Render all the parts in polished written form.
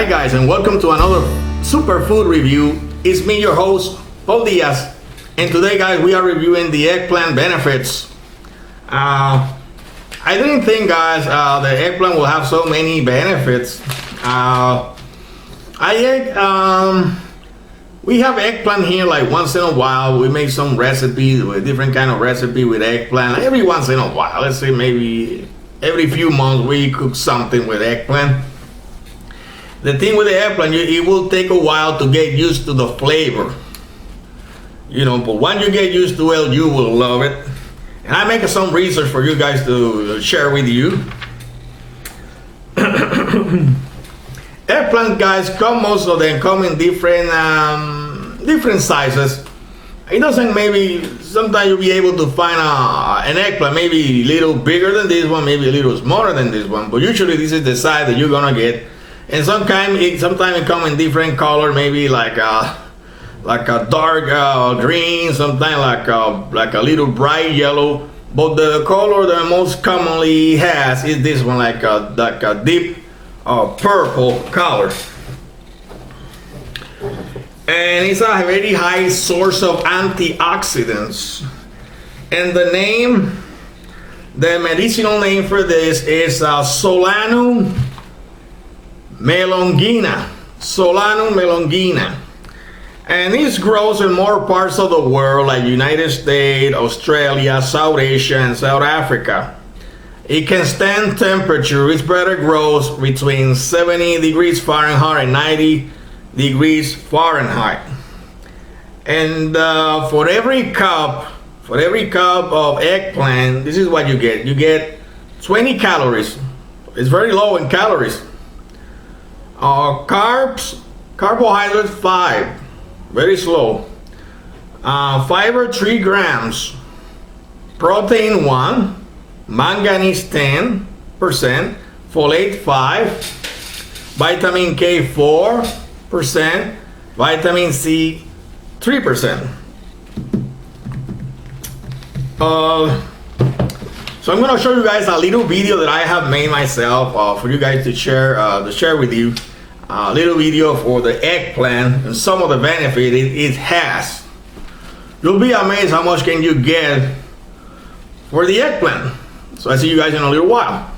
Hi guys, and welcome to another superfood review. It's me, your host, Paul Diaz, and today guys we are reviewing the eggplant benefits. I didn't think guys the eggplant will have so many benefits. We have eggplant here like once in a while. We make some recipes with different kind of recipe with eggplant every once in a while. Let's say maybe every few months we cook something with eggplant. The thing with the eggplant, it will take a while to get used to the flavor. But once you get used to it, you will love it. And I make some research for you guys to share with you. Eggplant guys, most of them come in different sizes. It doesn't, maybe sometimes you'll be able to find an eggplant maybe a little bigger than this one, maybe a little smaller than this one, but usually this is the size that you're gonna get. And sometimes it comes in different color, maybe like a dark green, sometimes like a little bright yellow. But the color that most commonly has is this one, like a deep purple color. And it's a very high source of antioxidants. And the medicinal name for this is Solanum Melongena. Solanum Melongena. And this grows in more parts of the world like United States, Australia, South Asia, and South Africa. It can stand temperature. Its better grows between 70 degrees Fahrenheit and 90 degrees Fahrenheit. And for every cup of eggplant, this is what you get. You get 20 calories. It's very low in calories. Carbohydrates 5, very slow. Fiber 3 grams, protein 1, manganese 10%, folate 5, vitamin K 4%, vitamin C 3%. So I'm going to show you guys a little video that I have made myself for you guys to share with you. A little video for the eggplant and some of the benefit it has. You'll be amazed how much can you get for the eggplant. So I see you guys in a little while.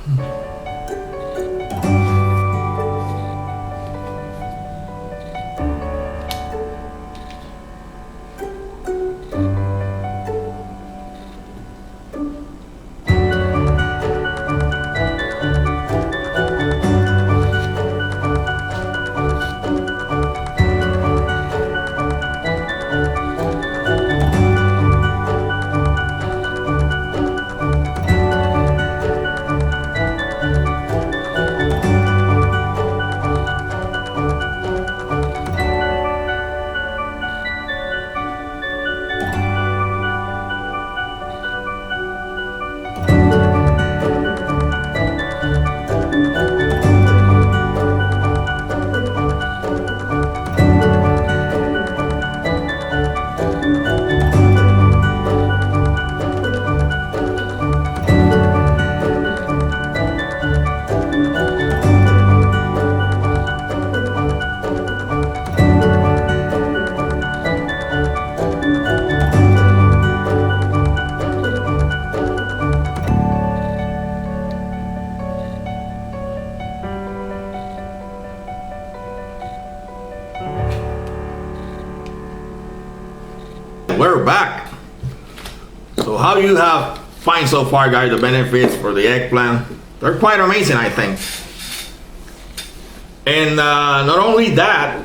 We're back. So how you have find so far guys the benefits for the eggplant? They're quite amazing, I think. And not only that,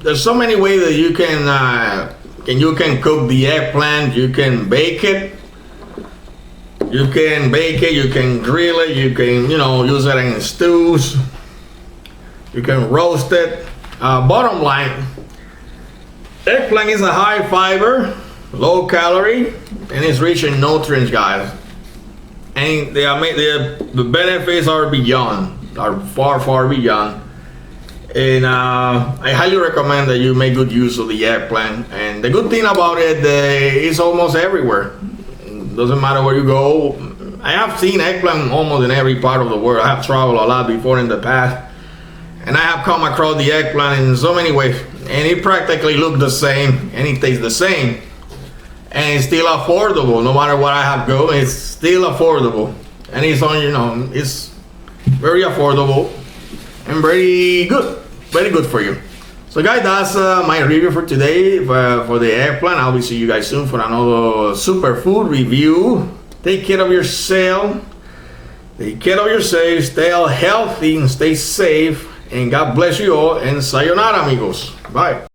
there's so many ways that you can cook the eggplant. You can bake it, you can grill it, you can use it in stews, you can roast it. Bottom line, eggplant is a high fiber, low calorie, and it's rich in nutrients, guys. And the benefits are far beyond. And I highly recommend that you make good use of the eggplant. And the good thing about it, it's almost everywhere. It doesn't matter where you go. I have seen eggplant almost in every part of the world. I have traveled a lot before in the past. And I have come across the eggplant in so many ways, and it practically looks the same, and it tastes the same, and it's still affordable. No matter what I have going, it's still affordable, and it's on, it's very affordable and very good for you. So guys, that's my review for today for the eggplant. I will see you guys soon for another superfood review. Take care of yourself. Take care of yourself. Stay healthy and stay safe. And God bless you all. And sayonara, amigos. Bye.